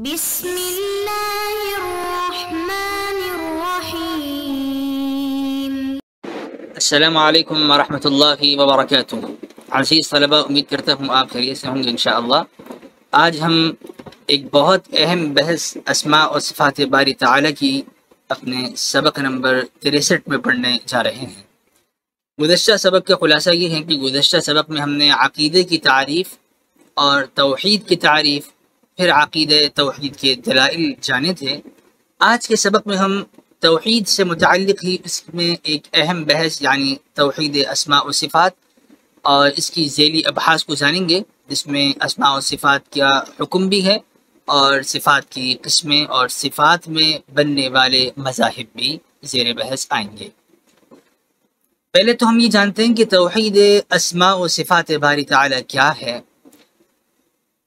بسم اللہ الرحمن الرحیم۔ السلام علیکم ورحمۃ اللہ وبرکاتہ۔ عزیز طلبہ، امید کرتا ہوں آپ خیریت سے ہوں گے انشاءاللہ۔ آج ہم ایک بہت اہم بحث اسماء و صفات باری تعالیٰ کی اپنے سبق نمبر 63 میں پڑھنے جا رہے ہیں۔ گزشتہ سبق کا خلاصہ یہ ہے کہ گزشتہ سبق میں ہم نے عقیدے کی تعریف اور توحید کی تعریف، پھر عقیدہ توحید کے دلائل جانے تھے۔ آج کے سبق میں ہم توحید سے متعلق ہی اس میں ایک اہم بحث یعنی توحید اسماء و صفات اور اس کی ذیلی ابحاث کو جانیں گے، جس میں اسماء و صفات کا حکم بھی ہے اور صفات کی قسمیں اور صفات میں بننے والے مذاہب بھی زیر بحث آئیں گے۔ پہلے تو ہم یہ جانتے ہیں کہ توحید اسماء و صفات باری تعالیٰ کیا ہے۔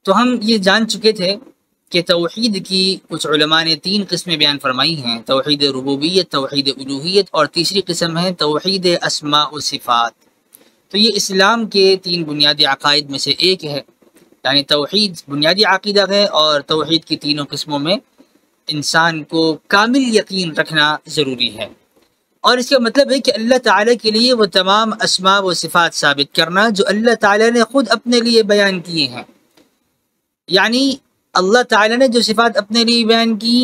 تو ہم یہ جان چکے تھے کہ توحید کی کچھ علماء نے 3 قسمیں بیان فرمائی ہیں: توحید ربوبیت، توحید الوہیت اور تیسری قسم ہے توحید اسماء و صفات۔ تو یہ اسلام کے 3 بنیادی عقائد میں سے ایک ہے، یعنی توحید بنیادی عقیدہ ہے اور توحید کی تینوں قسموں میں انسان کو کامل یقین رکھنا ضروری ہے۔ اور اس کا مطلب ہے کہ اللہ تعالیٰ کے لیے وہ تمام اسماء و صفات ثابت کرنا جو اللہ تعالیٰ نے خود اپنے لیے بیان کیے ہیں، یعنی اللہ تعالیٰ نے جو صفات اپنے لیے بیان کی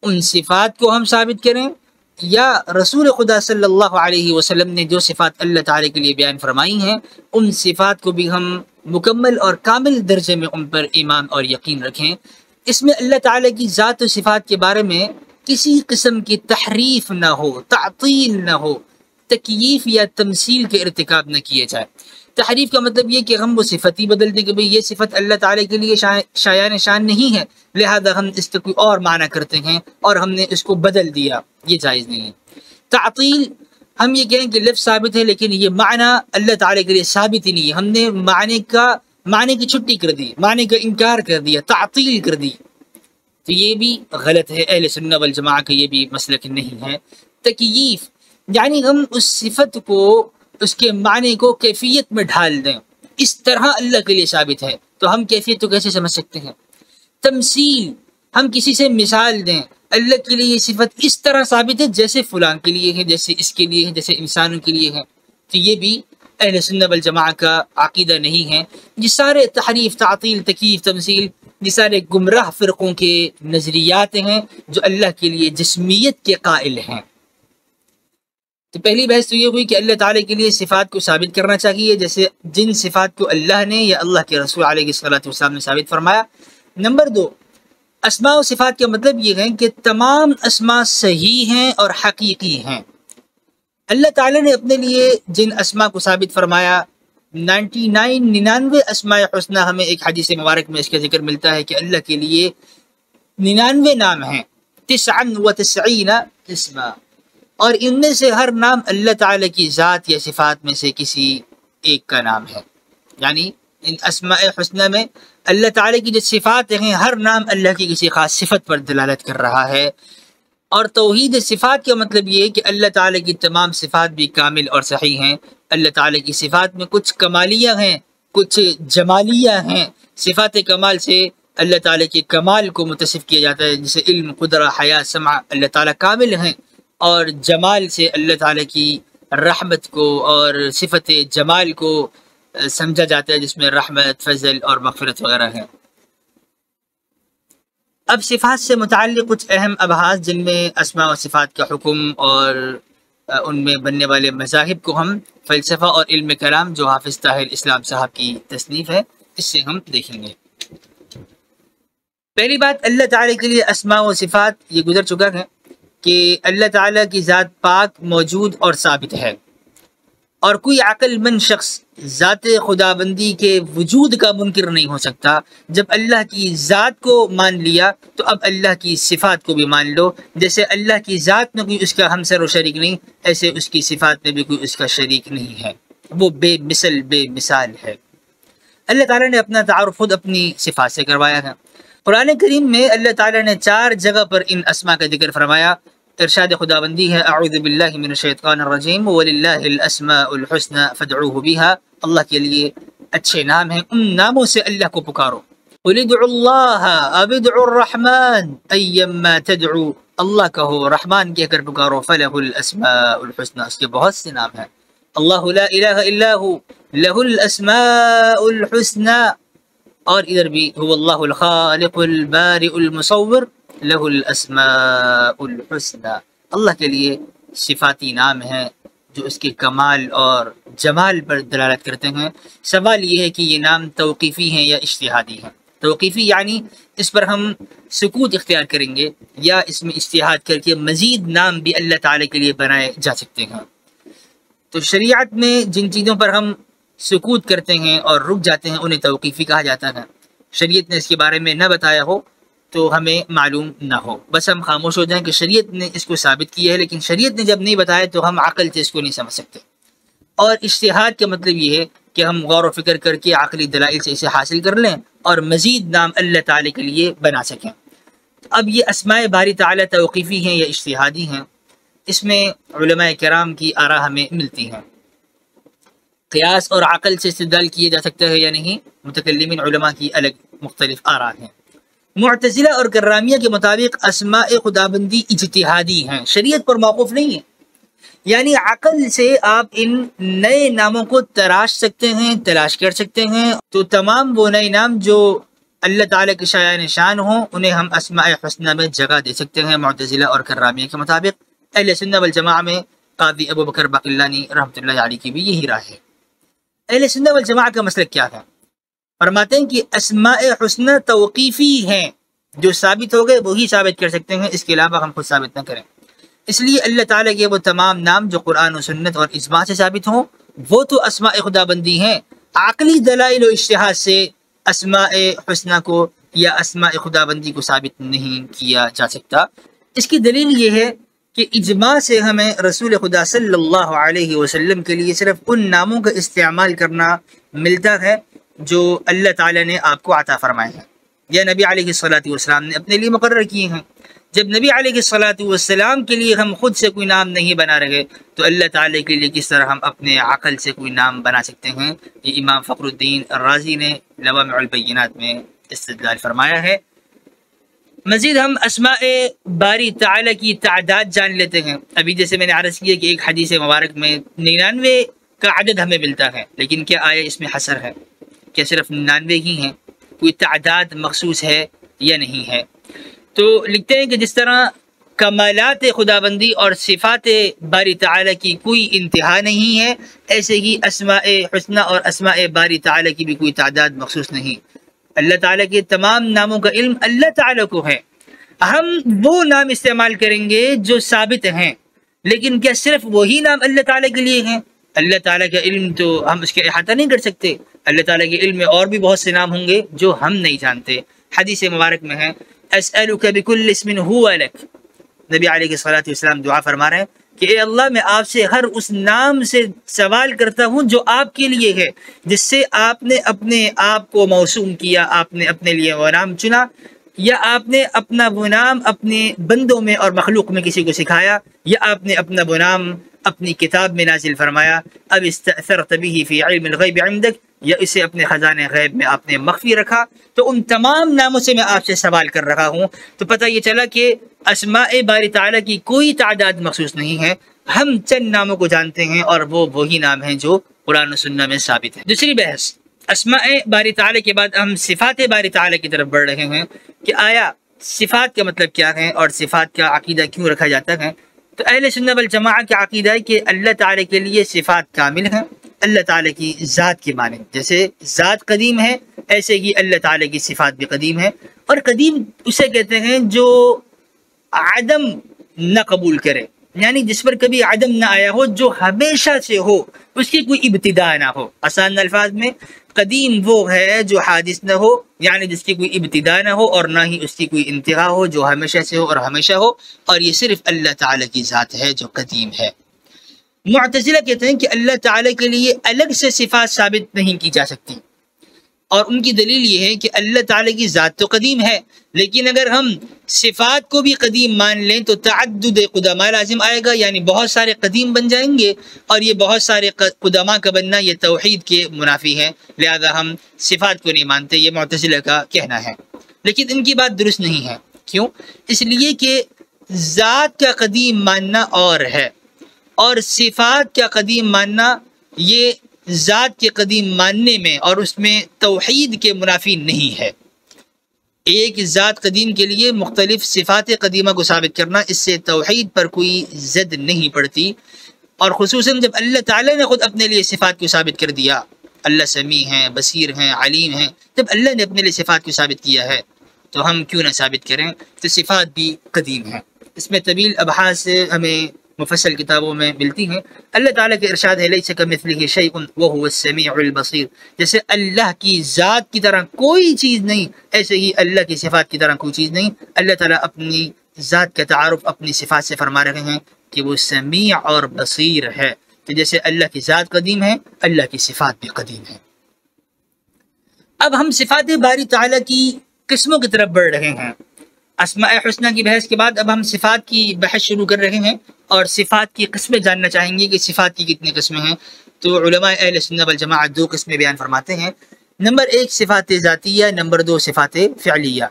ان صفات کو ہم ثابت کریں، یا رسول خدا صلی اللہ علیہ وسلم نے جو صفات اللہ تعالیٰ کے لیے بیان فرمائی ہیں ان صفات کو بھی ہم مکمل اور کامل درجے میں ان پر ایمان اور یقین رکھیں۔ اس میں اللہ تعالیٰ کی ذات و صفات کے بارے میں کسی قسم کی تحریف نہ ہو، تعطیل نہ ہو، تکییف یا تمثیل کے ارتکاب نہ کیے جائے۔ تحریف کا مطلب یہ کہ ہم وہ صفت ہی بدل دیں کہ بھئی یہ صفت اللہ تعالیٰ کے لیے شایان شان نہیں ہے، لہذا ہم اس کا کوئی اور معنی کرتے ہیں اور ہم نے اس کو بدل دیا، یہ جائز نہیں ہے۔ تعطیل ہم یہ کہیں کہ لفظ ثابت ہے لیکن یہ معنی اللہ تعالیٰ کے لیے ثابت ہی نہیں ہے، ہم نے معنی کی چھٹی کر دی، معنی کا انکار کر دیا، تعطیل کر دی، تو یہ بھی غلط ہے۔ اہل سنت والجماعہ کا یہ بھی مسلک نہیں ہے۔ تکییف یعنی ہم اس صفت کو، اس کے معنی کو کیفیت میں ڈھال دیں، اس طرح اللہ کے لیے ثابت ہے تو ہم کیفیت تو کیسے سمجھ سکتے ہیں۔ تمثیل ہم کسی سے مثال دیں، اللہ کے لیے یہ صفت اس طرح ثابت ہے جیسے فلاں کے لیے ہے، جیسے اس کے لیے ہے، جیسے انسانوں کے لیے ہے، تو یہ بھی اہل سنت والجماعہ کا عقیدہ نہیں ہے۔ یہ سارے تحریف، تعطیل، تکییف، تمثیل یہ سارے گمراہ فرقوں کے نظریات ہیں جو اللہ کے لیے جسمیت کے قائل ہیں۔ تو پہلی بحث تو یہ ہوئی کہ اللہ تعالیٰ کے لیے صفات کو ثابت کرنا چاہیے جیسے جن صفات کو اللہ نے یا اللہ کے رسول علیہ السلام نے ثابت فرمایا۔ نمبر 2، اسماء و صفات کا مطلب یہ ہے کہ تمام اسماء صحیح ہیں اور حقیقی ہیں۔ اللہ تعالیٰ نے اپنے لیے جن اسماء کو ثابت فرمایا 99 اسماء حسنہ، ہمیں ایک حدیث مبارک میں اس کا ذکر ملتا ہے کہ اللہ کے لیے 99 نام ہیں، 99 اسماء، اور ان میں سے ہر نام اللہ تعالیٰ کی ذات یا صفات میں سے کسی ایک کا نام ہے، یعنی ان اسماء حسنہ میں اللہ تعالیٰ کی جو صفات ہیں ہر نام اللہ کی کسی خاص صفت پر دلالت کر رہا ہے۔ اور توحید صفات کا مطلب یہ ہے کہ اللہ تعالیٰ کی تمام صفات بھی کامل اور صحیح ہیں۔ اللہ تعالیٰ کی صفات میں کچھ کمالیہ ہیں، کچھ جمالیہ ہیں۔ صفات کمال سے اللہ تعالیٰ کے کمال کو متصف کیا جاتا ہے، جیسے علم، قدرہ، حیا، سمع، اللہ تعالیٰ کامل ہیں، اور جمال سے اللہ تعالیٰ کی رحمت کو اور صفت جمال کو سمجھا جاتا ہے، جس میں رحمت، فضل اور مغفرت وغیرہ ہے۔ اب صفات سے متعلق کچھ اہم ابحاث جن میں اسماء و صفات کا حکم اور ان میں بننے والے مذاہب کو ہم فلسفہ اور علم کلام جو حافظ طاہر اسلام صاحب کی تصنیف ہے اس سے ہم دیکھیں گے۔ پہلی بات، اللہ تعالیٰ کے لیے اسماء و صفات یہ گزر چکا ہے کہ اللہ تعالیٰ کی ذات پاک، موجود اور ثابت ہے، اور کوئی عقل مند شخص ذات خداوندی کے وجود کا منکر نہیں ہو سکتا۔ جب اللہ کی ذات کو مان لیا تو اب اللہ کی صفات کو بھی مان لو، جیسے اللہ کی ذات میں کوئی اس کا ہمسر و شریک نہیں، ایسے اس کی صفات میں بھی کوئی اس کا شریک نہیں ہے، وہ بے مثل بے مثال ہے۔ اللہ تعالیٰ نے اپنا تعارف خود اپنی صفات سے کروایا تھا۔ قرآن کریم میں اللہ تعالیٰ نے 4 جگہ پر ان اسماء کا ذکر فرمایا۔ ارشاد خداوندی ہے: اعوذ باللہ من الشیطان الرجیم وللہ الاسماء الحسنى فادعوه بها، اللہ کے لیے اچھے نام ہیں، ان ناموں سے اللہ کو پکارو۔ قل ادعوا اللہ اب ادعوا الرحمن ایما تدعو، اللہ کہو، رحمان کہہ کر پکارو، فلہ الاسماء الحسنى، اس کے بہت سے نام ہیں، اللہ لا الہ الا ہو لہ الاسماء الحسنى، اور ادھر بھی هو اللہ الخالق البارئ المصور لہ الاسماء الحسنى، اللہ کے لیے صفاتی نام ہیں جو اس کے کمال اور جمال پر دلالت کرتے ہیں۔ سوال یہ ہے کہ یہ نام توقیفی ہیں یا اجتہادی ہیں؟ توقیفی یعنی اس پر ہم سکوت اختیار کریں گے، یا اس میں اجتہاد کر کے مزید نام بھی اللہ تعالیٰ کے لیے بنائے جا سکتے ہیں۔ تو شریعت میں جن چیزوں پر ہم سکوت کرتے ہیں اور رک جاتے ہیں انہیں توقیفی کہا جاتا ہے۔ شریعت نے اس کے بارے میں نہ بتایا ہو تو ہمیں معلوم نہ ہو، بس ہم خاموش ہو جائیں کہ شریعت نے اس کو ثابت کیا ہے، لیکن شریعت نے جب نہیں بتایا تو ہم عقل سے اس کو نہیں سمجھ سکتے۔ اور اجتہاد کا مطلب یہ ہے کہ ہم غور و فکر کر کے عقلی دلائل سے اسے حاصل کر لیں اور مزید نام اللہ تعالیٰ کے لیے بنا سکیں۔ اب یہ اسماء باری تعالیٰ توقیفی ہیں یا اجتہادی ہیں، اس میں علماء کرام کی آراء ہمیں ملتی ہیں۔ قیاس اور عقل سے استدلال کیا جا سکتا ہے یا نہیں، متکلمین علماء کی الگ مختلف آراء ہیں۔ معتزلہ اور کرامیہ کے مطابق اسماء خدابندی اجتہادی ہیں، شریعت پر موقوف نہیں ہے، یعنی عقل سے آپ ان نئے ناموں کو تراش سکتے ہیں، تلاش کر سکتے ہیں، تو تمام وہ نئے نام جو اللہ تعالیٰ کے شایان شان ہوں انہیں ہم اسماء حسنہ میں جگہ دے سکتے ہیں۔ معتزلہ اور کرامیہ کے مطابق اہل سنت والجماعہ میں قاضی ابو بکر باقلانی رحمۃ اللہ علیہ کی بھی یہی رائے ہے۔ اہل سنت والجماعہ کا مسلک کیا ہے؟ فرماتے ہیں کہ اسماء حسنہ توقیفی ہیں، جو ثابت ہو گئے وہی ثابت کر سکتے ہیں، اس کے علاوہ ہم خود ثابت نہ کریں۔ اس لیے اللہ تعالیٰ کے وہ تمام نام جو قرآن و سنت اور اجماع سے ثابت ہوں وہ تو اسماء خدا بندی ہیں، عقلی دلائل و اجتہاد سے اسماء حسنہ کو یا اسماء خدا بندی کو ثابت نہیں کیا جا سکتا۔ اس کی دلیل یہ ہے کہ اجماع سے ہمیں رسول خدا صلی اللہ علیہ وسلم کے لیے صرف ان ناموں کا استعمال کرنا ملتا ہے جو اللہ تعالیٰ نے آپ کو عطا فرمائے ہیں یا نبی علیہ الصلوۃ والسلام نے اپنے لیے مقرر کیے ہیں۔ جب نبی علیہ الصلوۃ والسلام کے لیے ہم خود سے کوئی نام نہیں بنا رہے تو اللہ تعالیٰ کے لیے کس طرح ہم اپنے عقل سے کوئی نام بنا سکتے ہیں؟ یہ امام فخر الدین الرازی نے لوامع البینات میں استدلال فرمایا ہے۔ مزید ہم اسماء باری تعالیٰ کی تعداد جان لیتے ہیں۔ ابھی جیسے میں نے عرض کیا کہ ایک حدیث مبارک میں 99 کا عدد ہمیں ملتا ہے، لیکن کیا آیا اس میں حصر ہے؟ کیا صرف 99 ہی ہیں؟ کوئی تعداد مخصوص ہے یا نہیں ہے؟ تو لکھتے ہیں کہ جس طرح کمالات خدابندی اور صفات باری تعالیٰ کی کوئی انتہا نہیں ہے، ایسے ہی اسماء حسنہ اور اسماء باری تعالیٰ کی بھی کوئی تعداد مخصوص نہیں۔ اللہ تعالیٰ کے تمام ناموں کا علم اللہ تعالیٰ کو ہے، ہم وہ نام استعمال کریں گے جو ثابت ہیں، لیکن کیا صرف وہی نام اللہ تعالیٰ کے لیے ہیں؟ اللہ تعالیٰ کا علم تو ہم اس کا احاطہ نہیں کر سکتے، اللہ تعالیٰ کے علم میں اور بھی بہت سے نام ہوں گے جو ہم نہیں جانتے۔ حدیث مبارک میں ہے اسألک بکل اسم ہوا لک، نبی علیہ الصلوۃ والسلام دعا فرما رہے ہیں کہ اے اللہ میں آپ سے ہر اس نام سے سوال کرتا ہوں جو آپ کے لیے ہے، جس سے آپ نے اپنے آپ کو موسوم کیا، آپ نے اپنے لیے وہ نام چنا، یا آپ نے اپنا وہ نام اپنے بندوں میں اور مخلوق میں کسی کو سکھایا، یا آپ نے اپنا وہ نام اپنی کتاب میں نازل فرمایا، اب استأثرت به فی علم الغیب عندک، یا اسے اپنے خزانے غیب میں آپ نے مخفی رکھا۔ تو ان تمام ناموں سے میں آپ سے سوال کر رہا ہوں۔ تو پتہ یہ چلا کہ اسماء باری تعالیٰ کی کوئی تعداد مخصوص نہیں ہے، ہم چند ناموں کو جانتے ہیں اور وہ وہی نام ہیں جو قرآن و سنت میں ثابت ہیں۔ دوسری بحث، اسماء باری تعالیٰ کے بعد ہم صفات باری تعالیٰ کی طرف بڑھ رہے ہیں کہ آیا صفات کا مطلب کیا ہے اور صفات کا عقیدہ کیوں رکھا جاتا ہے؟ تو اہل سنت والجماعہ کا عقیدہ ہے کہ اللہ تعالیٰ کے لیے صفات کامل ہیں، اللہ تعالیٰ کی ذات کی مانند، جیسے ذات قدیم ہے ایسے ہی اللہ تعالیٰ کی صفات بھی قدیم ہے، اور قدیم اسے کہتے ہیں جو عدم نہ قبول کرے، یعنی جس پر کبھی عدم نہ آیا ہو، جو ہمیشہ سے ہو، اس کی کوئی ابتدا نہ ہو۔ آسان الفاظ میں قدیم وہ ہے جو حادث نہ ہو، یعنی جس کی کوئی ابتدا نہ ہو اور نہ ہی اس کی کوئی انتہا ہو، جو ہمیشہ سے ہو اور ہمیشہ ہو، اور یہ صرف اللہ تعالیٰ کی ذات ہے جو قدیم ہے۔ معتزلہ کہتے ہیں کہ اللہ تعالیٰ کے لیے الگ سے صفات ثابت نہیں کی جا سکتی، اور ان کی دلیل یہ ہے کہ اللہ تعالیٰ کی ذات تو قدیم ہے، لیکن اگر ہم صفات کو بھی قدیم مان لیں تو تعدد قدماء لازم آئے گا، یعنی بہت سارے قدیم بن جائیں گے، اور یہ بہت سارے قدماء کا بننا یہ توحید کے منافی ہے، لہذا ہم صفات کو نہیں مانتے، یہ معتزلہ کا کہنا ہے۔ لیکن ان کی بات درست نہیں ہے، کیوں؟ اس لیے کہ ذات کا قدیم ماننا اور ہے، اور صفات کا قدیم ماننا یہ ذات کے قدیم ماننے میں اور اس میں توحید کے منافی نہیں ہے۔ ایک ذات قدیم کے لیے مختلف صفات قدیمہ کو ثابت کرنا، اس سے توحید پر کوئی زد نہیں پڑتی، اور خصوصاً جب اللہ تعالیٰ نے خود اپنے لیے صفات کو ثابت کر دیا، اللہ سمیع ہیں، بصیر ہیں، علیم ہیں، جب اللہ نے اپنے لیے صفات کو ثابت کیا ہے تو ہم کیوں نہ ثابت کریں؟ تو صفات بھی قدیم ہیں۔ اس میں طویل ابحاث ہمیں مفصل کتابوں میں ملتی ہیں۔ اللہ تعالیٰ کے ارشاد ہے لیس کمثلہ شیء وہو السمیع البصیر، جیسے اللہ کی ذات کی طرح کوئی چیز نہیں، ایسے ہی اللہ کی صفات کی طرح کوئی چیز نہیں۔ اللہ تعالیٰ اپنی ذات کا تعارف اپنی صفات سے فرما رہے ہیں کہ وہ سمیع اور بصیر ہے، تو جیسے اللہ کی ذات قدیم ہے، اللہ کی صفات بھی قدیم ہے۔ اب ہم صفات باری تعالیٰ کی قسموں کی طرف بڑھ رہے ہیں۔ اسماء حسنہ کی بحث کے بعد اب ہم صفات کی بحث شروع کر رہے ہیں، اور صفات کی قسمیں جاننا چاہیں گے کہ صفات کی کتنی قسمیں ہیں۔ تو علماء اہل سنت والجماعت دو قسمیں بیان فرماتے ہیں۔ نمبر 1 صفات ذاتیہ، نمبر 2 صفات فعلیہ۔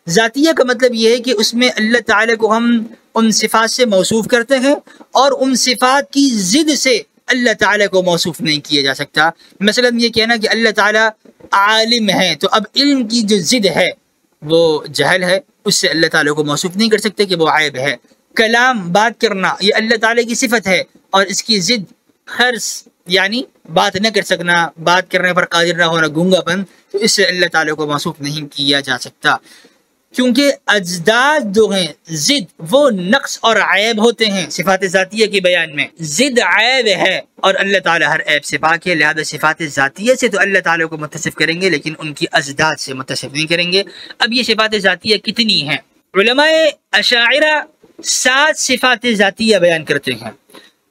ذاتیہ کا مطلب یہ ہے کہ اس میں اللہ تعالیٰ کو ہم ان صفات سے موصوف کرتے ہیں، اور ان صفات کی ضد سے اللہ تعالیٰ کو موصوف نہیں کیا جا سکتا۔ مثلا یہ کہنا کہ اللہ تعالیٰ عالم ہے، تو اب علم کی جو ضد ہے وہ جہل ہے، اس سے اللہ تعالیٰ کو موصوف نہیں کر سکتے کہ وہ عیب ہے۔ کلام، بات کرنا، یہ اللہ تعالیٰ کی صفت ہے، اور اس کی ضد خرس یعنی بات نہ کر سکنا، بات کرنے پر قادر نہ ہونا، گونگا پن، تو اس سے اللہ تعالیٰ کو موصوف نہیں کیا جا سکتا، کیونکہ اجداد جو ہیں ضد وہ نقص اور عیب ہوتے ہیں۔ صفات ذاتیہ کے بیان میں ضد عیب ہے، اور اللہ تعالیٰ ہر عیب سے پاک ہے، لہذا صفات ذاتیہ سے تو اللہ تعالیٰ کو متصف کریں گے، لیکن ان کی اجداد سے متصف نہیں کریں گے۔ اب یہ صفات ذاتیہ کتنی ہیں؟ علماء اشاعرہ 7 صفات ذاتیہ بیان کرتے ہیں: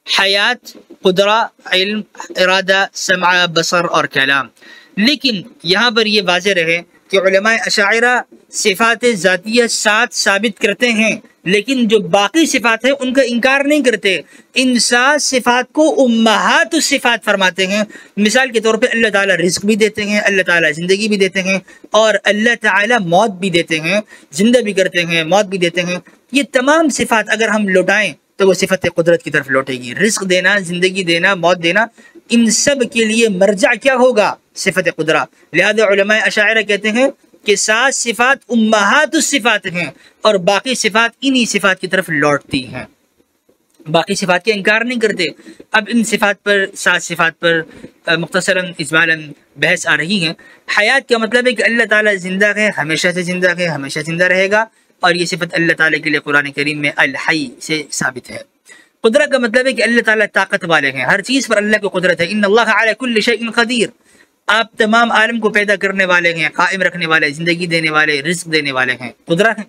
حیات، قدرہ، علم، ارادہ، سمع، بصر اور کلام۔ لیکن یہاں پر یہ واضح رہے کہ علماء اشاعرہ صفات ذاتیہ 7 ثابت کرتے ہیں، لیکن جو باقی صفات ہیں ان کا انکار نہیں کرتے۔ ان 7 صفات کو امہات الصفات فرماتے ہیں۔ مثال کے طور پہ اللہ تعالیٰ رزق بھی دیتے ہیں، اللہ تعالیٰ زندگی بھی دیتے ہیں، اور اللہ تعالیٰ موت بھی دیتے ہیں، زندہ بھی کرتے ہیں، موت بھی دیتے ہیں۔ یہ تمام صفات اگر ہم لوٹائیں تو وہ صفت قدرت کی طرف لوٹے گی۔ رزق دینا، زندگی دینا، موت دینا، ان سب کے لیے مرجع کیا ہوگا؟ صفت قدرہ۔ لہذا علماء اشاعرہ کہتے ہیں کہ 7 صفات امہات الصفات ہیں، اور باقی صفات انہی صفات کی طرف لوٹتی ہیں، باقی صفات کا انکار نہیں کرتے۔ اب ان صفات پر 7 صفات پر مختصراً اجمالاً بحث آ رہی ہے۔ حیات کا مطلب ہے کہ اللہ تعالیٰ زندہ ہے، ہمیشہ سے زندہ ہے، ہمیشہ زندہ رہے گا، اور یہ صفت اللہ تعالیٰ کے لیے قرآن کریم میں الحی سے ثابت ہے۔ قدرت کا مطلب ہے کہ اللہ تعالیٰ طاقت والے ہیں، ہر چیز پر اللہ کو قدرت ہے۔ ان اللہ علی کل شیء قدیر، آپ تمام عالم کو پیدا کرنے والے ہیں، قائم رکھنے والے، زندگی دینے والے، رزق دینے والے ہیں، قدرت ہیں۔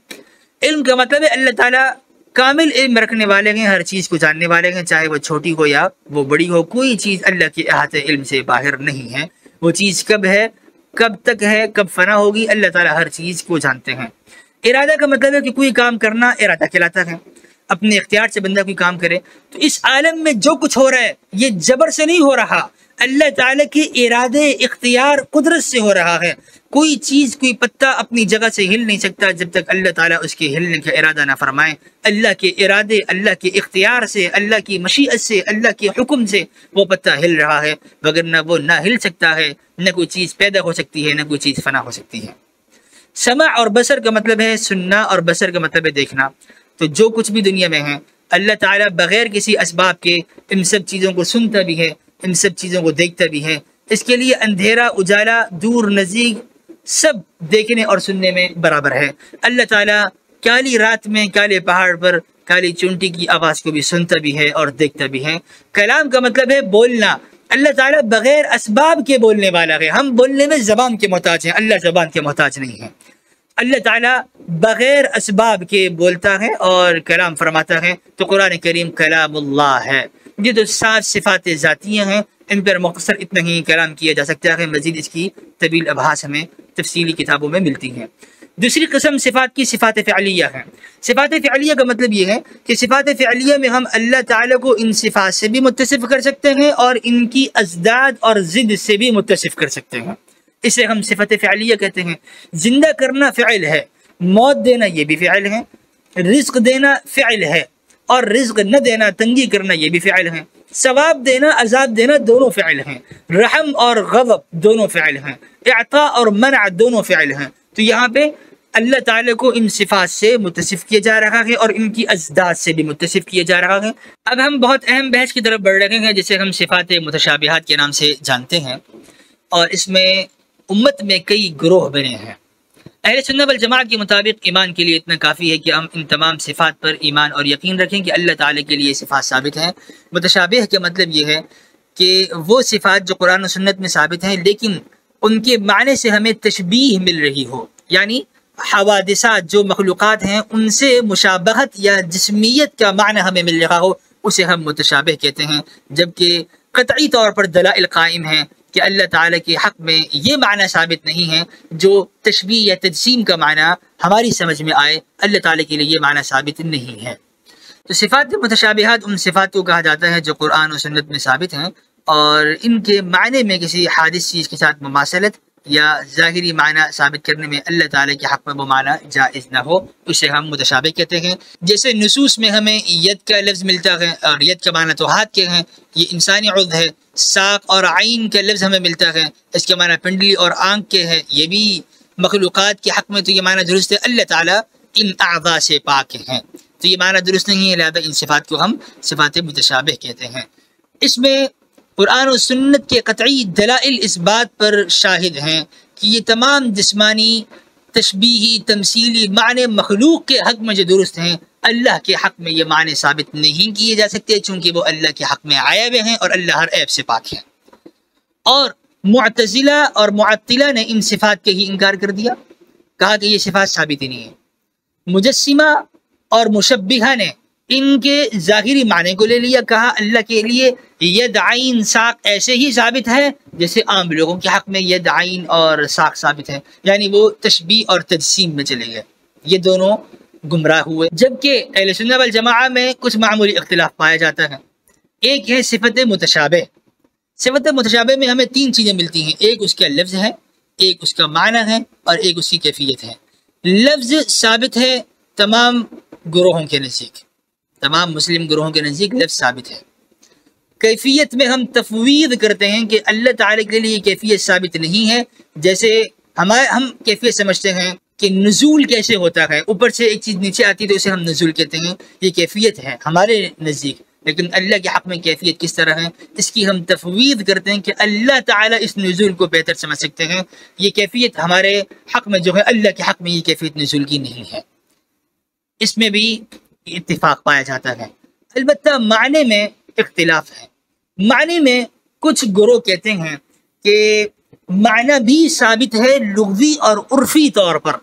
علم کا مطلب ہے اللہ تعالیٰ کامل علم رکھنے والے ہیں، ہر چیز کو جاننے والے ہیں، چاہے وہ چھوٹی ہو یا وہ بڑی ہو، کوئی چیز اللہ کے احاطے علم سے باہر نہیں ہے۔ وہ چیز کب ہے، کب تک ہے، کب فنا ہوگی، اللہ تعالیٰ ہر چیز کو جانتے ہیں۔ ارادہ کا مطلب ہے کہ کوئی کام کرنا ارادہ کہلاتا ہے، اپنے اختیار سے بندہ کوئی کام کرے۔ تو اس عالم میں جو کچھ ہو رہا ہے یہ جبر سے نہیں ہو رہا، اللہ تعالیٰ کے ارادے، اختیار، قدرت سے ہو رہا ہے۔ کوئی چیز، کوئی پتا اپنی جگہ سے ہل نہیں سکتا جب تک اللہ تعالیٰ اس کے ہلنے کا ارادہ نہ فرمائے۔ اللہ کے ارادے، اللہ کے اختیار سے، اللہ کی مشیت سے، اللہ کے حکم سے وہ پتا ہل رہا ہے، وگرنہ وہ نہ ہل سکتا ہے، نہ کوئی چیز پیدا ہو سکتی ہے، نہ کوئی چیز فنا ہو سکتی ہے۔ سمع اور بصر کا مطلب ہے سننا، اور بصر کا مطلب ہے دیکھنا۔ تو جو کچھ بھی دنیا میں ہے اللہ تعالیٰ بغیر کسی اسباب کے ان سب چیزوں کو سنتا بھی ہے، ان سب چیزوں کو دیکھتا بھی ہے۔ اس کے لیے اندھیرا، اجالا، دور، نزدیک، سب دیکھنے اور سننے میں برابر ہے۔ اللہ تعالیٰ کالی رات میں کالے پہاڑ پر کالی چونٹی کی آواز کو بھی سنتا بھی ہے اور دیکھتا بھی ہے۔ کلام کا مطلب ہے بولنا۔ اللہ تعالیٰ بغیر اسباب کے بولنے والا ہے، ہم بولنے میں زبان کے محتاج ہیں، اللہ زبان کے محتاج نہیں ہے۔ اللہ تعالیٰ بغیر اسباب کے بولتا ہے اور کلام فرماتا ہے، تو قرآن کریم کلام اللہ ہے۔ یہ تو 7 صفات ذاتیہ ہیں، ان پر مختصر اتنا ہی کلام کیا جا سکتا ہے، مزید اس کی طویل ابحاث ہمیں تفصیلی کتابوں میں ملتی ہیں۔ دوسری قسم صفات کی صفات فعلیہ ہیں۔ صفات فعلیہ کا مطلب یہ ہے کہ صفات فعلیہ میں ہم اللہ تعالیٰ کو ان صفات سے بھی متصف کر سکتے ہیں اور ان کی ازداد اور ضد سے بھی متصف کر سکتے ہیں، اسے ہم صفت فعلیہ کہتے ہیں۔ زندہ کرنا فعل ہے، موت دینا یہ بھی فعل ہے، رزق دینا فعل ہے اور رزق نہ دینا، تنگی کرنا یہ بھی فعل ہے، ثواب دینا عذاب دینا دونوں فعل ہیں، رحم اور غضب دونوں فعل ہیں، اعطاء اور منع دونوں فعل ہیں۔ تو یہاں پہ اللہ تعالیٰ کو ان صفات سے متصف کیا جا رہا ہے اور ان کی ازداد سے بھی متصف کیا جا رہا ہے۔ اب ہم بہت اہم بحث کی طرف بڑھ رہے ہیں جسے ہم صفات متشابہات کے نام سے جانتے ہیں، اور اس میں امت میں کئی گروہ بنے ہیں۔ اہل سنت والجماعت کے مطابق ایمان کے لیے اتنا کافی ہے کہ ہم ان تمام صفات پر ایمان اور یقین رکھیں کہ اللہ تعالیٰ کے لیے صفات ثابت ہیں۔ متشابہ کا مطلب یہ ہے کہ وہ صفات جو قرآن و سنت میں ثابت ہیں لیکن ان کے معنی سے ہمیں تشبیہ مل رہی ہو، یعنی حوادثات جو مخلوقات ہیں ان سے مشابہت یا جسمیت کا معنی ہمیں مل رہا ہو، اسے ہم متشابہ کہتے ہیں، جبکہ قطعی طور پر دلائل قائم ہیں کہ اللہ تعالیٰ کے حق میں یہ معنی ثابت نہیں ہے جو تشبیہ یا تجسیم کا معنی ہماری سمجھ میں آئے، اللہ تعالیٰ کے لیے یہ معنی ثابت نہیں ہے۔ تو صفات متشابہات ان صفات کو کہا جاتا ہے جو قرآن و سنت میں ثابت ہیں اور ان کے معنی میں کسی حادث چیز کے ساتھ مماثلت یا ظاہری معنی ثابت کرنے میں اللہ تعالیٰ کے حق میں وہ معنی جائز نہ ہو، اسے ہم متشابہ کہتے ہیں۔ جیسے نصوص میں ہمیں ید کا لفظ ملتا ہے اور ید کا معنی تو ہاتھ کے ہیں، یہ انسانی عضو ہے۔ ساق اور عین کا لفظ ہمیں ملتا ہے، اس کا معنی پنڈلی اور آنکھ کے ہے، یہ بھی مخلوقات کے حق میں تو یہ معنی درست ہے، اللہ تعالیٰ ان اعضاء سے پاک ہیں، تو یہ معنی درست نہیں ہے، لہذا ان صفات کو ہم صفات متشابہ کہتے ہیں۔ اس میں قرآن و سنت کے قطعی دلائل اس بات پر شاہد ہیں کہ یہ تمام جسمانی تشبیہی تمثیلی معنی مخلوق کے حق میں جو درست ہیں، اللہ کے حق میں یہ معنی ثابت نہیں کیے جا سکتے چونکہ وہ اللہ کے حق میں عیب ہیں اور اللہ ہر عیب سے پاک ہے۔ اور معتزلہ اور معطلہ نے ان صفات کے ہی انکار کر دیا، کہا کہ یہ صفات ثابت ہی نہیں ہے۔ مجسمہ اور مشبہہ نے ان کے ظاہری معنی کو لے لیا، کہا اللہ کے لیے ید عین ساق ایسے ہی ثابت ہے جیسے عام لوگوں کے حق میں ید عین اور ساق ثابت ہے، یعنی وہ تشبیہ اور تجسیم میں چلے گئے، یہ دونوں گمراہ ہوئے۔ جبکہ اہل سنت والجماعہ میں کچھ معمولی اختلاف پایا جاتا ہے۔ ایک ہے صفت متشابہ۔ صفت متشابہ میں ہمیں تین چیزیں ملتی ہیں، ایک اس کا لفظ ہے، ایک اس کا معنی ہے اور ایک اس کی کیفیت ہے۔ لفظ ثابت ہے تمام گروہوں کے نزدیک، تمام مسلم گروہوں کے نزدیک لفظ ثابت ہے۔ کیفیت میں ہم تفویض کرتے ہیں کہ اللہ تعالیٰ کے لیے کیفیت ثابت نہیں ہے، جیسے ہم کیفیت سمجھتے ہیں کہ نزول کیسے ہوتا ہے، اوپر سے ایک چیز نیچے آتی ہے تو اسے ہم نزول کہتے ہیں، یہ کیفیت ہے ہمارے نزدیک، لیکن اللہ کے حق میں کیفیت کس طرح ہے اس کی ہم تفویض کرتے ہیں کہ اللہ تعالیٰ اس نزول کو بہتر سمجھ سکتے ہیں، یہ کیفیت ہمارے حق میں جو ہے اللہ کے حق میں یہ کیفیت نزول کی نہیں ہے۔ اس میں بھی اتفاق پایا جاتا ہے، البتہ معنی میں اختلاف ہے۔ معنی میں کچھ گروہ کہتے ہیں کہ معنی بھی ثابت ہے لغوی اور عرفی طور پر،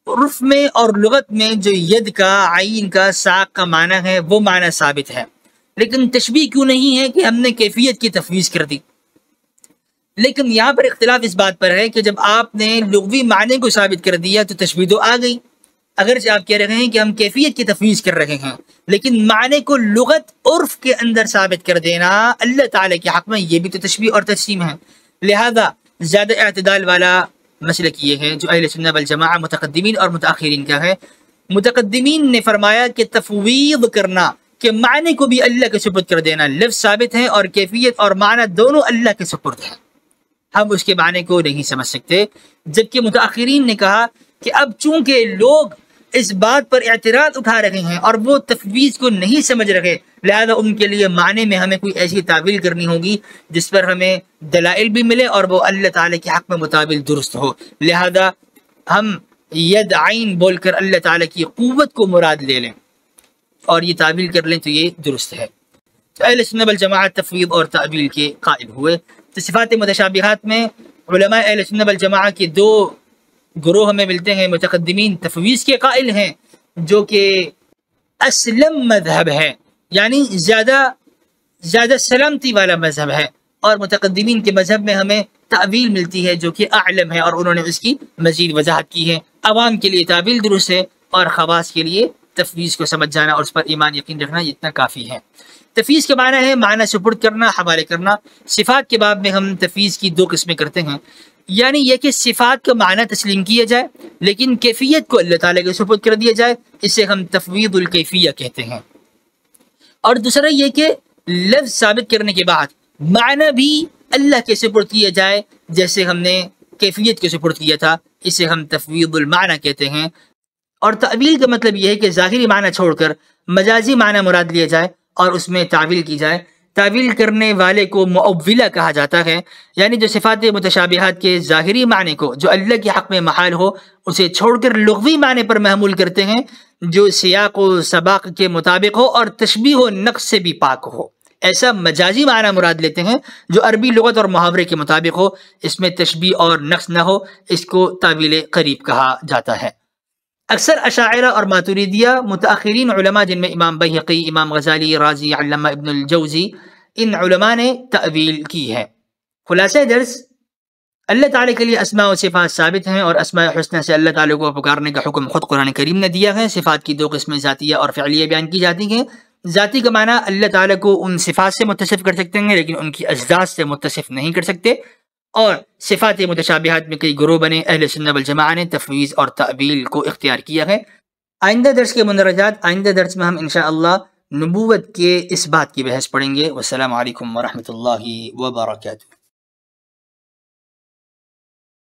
عرف میں اور لغت میں جو ید کا عین کا ساق کا معنی ہے وہ معنی ثابت ہے، لیکن تشبیہ کیوں نہیں ہے کہ ہم نے کیفیت کی تفویض کر دی۔ لیکن یہاں پر اختلاف اس بات پر ہے کہ جب آپ نے لغوی معنی کو ثابت کر دیا تو تشبیہ تو آ گئی، اگرچہ آپ کہہ رہے ہیں کہ ہم کیفیت کی تفویض کر رہے ہیں، لیکن معنی کو لغت عرف کے اندر ثابت کر دینا اللہ تعالیٰ کے حق میں یہ بھی تو تشبیہ اور تجسیم ہے۔ لہذا زیادہ اعتدال والا مسلک یہ ہے جو اہل سنت والجماعہ متقدمین اور متاخرین کا ہے۔ متقدمین نے فرمایا کہ تفویض کرنا، کہ معنی کو بھی اللہ کے سپرد کر دینا، لفظ ثابت ہے اور کیفیت اور معنی دونوں اللہ کے سپرد ہیں، ہم اس کے معنی کو نہیں سمجھ سکتے۔ جبکہ متاخرین نے کہا کہ اب چونکہ لوگ اس بات پر اعتراض اٹھا رہے ہیں اور وہ تفویض کو نہیں سمجھ رہے، لہذا ان کے لیے معنی میں ہمیں کوئی ایسی تعویل کرنی ہوگی جس پر ہمیں دلائل بھی ملے اور وہ اللہ تعالیٰ کے حق میں مطابق درست ہو، لہذا ہم ید عین بول کر اللہ تعالیٰ کی قوت کو مراد لے لیں اور یہ تعویل کر لیں تو یہ درست ہے۔ تو اہل سنت والجماعت تفویض اور تعویل کے قائل ہوئے۔ تو صفات متشابہات میں علماء اہل سنت والجماعت کے دو گروہ ہمیں ملتے ہیں۔ متقدمین تفویض کے قائل ہیں جو کہ اسلم مذہب ہے، یعنی زیادہ سلامتی والا مذہب ہے، اور متقدمین کے مذہب میں ہمیں تعویل ملتی ہے جو کہ اعلم ہے، اور انہوں نے اس کی مزید وضاحت کی ہے۔ عوام کے لیے تعویل درست ہے، اور خواص کے لیے تفویض کو سمجھ جانا اور اس پر ایمان یقین رکھنا اتنا کافی ہے۔ تفویض کے معنی ہے معنی سپرد کرنا، حوالے کرنا۔ صفات کے باب میں ہم تفویض کی 2 قسمیں کرتے ہیں، یعنی یہ کہ صفات کا معنی تسلیم کیا جائے لیکن کیفیت کو اللہ تعالیٰ کے سپرد کر دیا جائے، اسے ہم تفویض الکیفیہ کہتے ہیں۔ اور دوسرا یہ کہ لفظ ثابت کرنے کے بعد معنی بھی اللہ کے سپرد کیا جائے، جیسے ہم نے کیفیت کے سپرد کیا تھا، اسے ہم تفویض المعنی کہتے ہیں۔ اور تعویل کا مطلب یہ ہے کہ ظاہری معنی چھوڑ کر مجازی معنی مراد لیا جائے اور اس میں تعویل کی جائے۔ تعویل کرنے والے کو مؤولہ کہا جاتا ہے، یعنی جو صفات متشابہات کے ظاہری معنی کو جو اللہ کے حق میں محال ہو اسے چھوڑ کر لغوی معنی پر محمول کرتے ہیں جو سیاق و سباق کے مطابق ہو اور تشبیہ و نقص سے بھی پاک ہو۔ ایسا مجازی معنی مراد لیتے ہیں جو عربی لغت اور محاورے کے مطابق ہو، اس میں تشبیہ اور نقص نہ ہو، اس کو تعویل قریب کہا جاتا ہے۔ اکثر اشاعرہ اور ماتریدیہ متاخرین علماء جن میں امام بیہقی، امام غزالی، رازی، علامہ ابن الجوزی، ان علماء نے تعویل کی ہے۔ خلاصہ درس، اللہ تعالیٰ کے لیے اسماء و صفات ثابت ہیں، اور اسماء حسنہ سے اللہ تعالیٰ کو پکارنے کا حکم خود قرآن کریم نے دیا ہے۔ صفات کی 2 قسمیں ذاتیہ اور فعلیہ بیان کی جاتی ہیں۔ ذاتی کا معنی اللہ تعالیٰ کو ان صفات سے متصف کر سکتے ہیں لیکن ان کی اجزاء سے متصف نہیں کر سکتے۔ اور صفات متشابہات میں کئی گروہ بنے، اہل سنت والجماعہ نے تفویض اور تعویل کو اختیار کیا ہے۔ آئندہ درس کے مندرجات، آئندہ درس میں ہم انشاءاللہ نبوت کے اس بات کی بحث پڑھیں گے۔ والسلام علیکم ورحمۃ اللہ وبرکاتہ۔